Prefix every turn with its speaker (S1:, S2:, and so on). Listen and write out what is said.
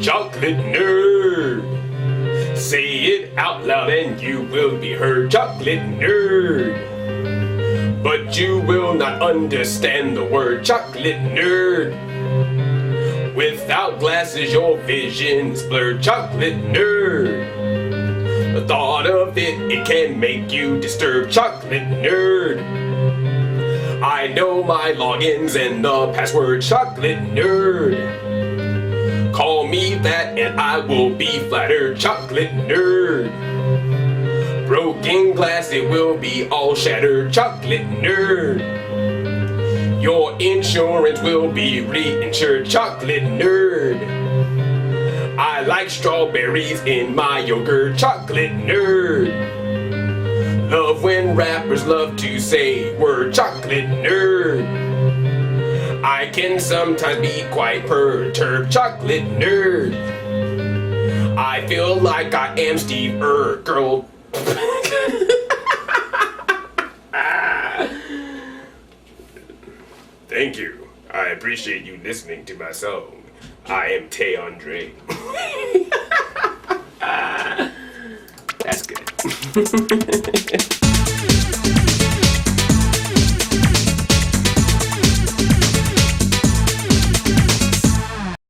S1: Chocolate nerd. Say it out loud and you will be heard. Chocolate nerd. But you will not understand the word chocolate nerd. Without glasses your vision's blurred. Chocolate nerd. The thought of it can make you disturbed. Chocolate nerd. I know my logins and the password. Chocolate nerd. Call me that and I will be flattered. Chocolate nerd. Broken glass, it will be all shattered. Chocolate nerd. Your insurance will be reinsured. Chocolate nerd. I like strawberries in my yogurt. Chocolate nerd. Love when rappers love to say word. Chocolate nerd. I can sometimes be quite perturbed. Chocolate nerd. I feel like I am Steve Urkel. Thank you. I appreciate you listening to my song. I am Tay Zonday. That's good.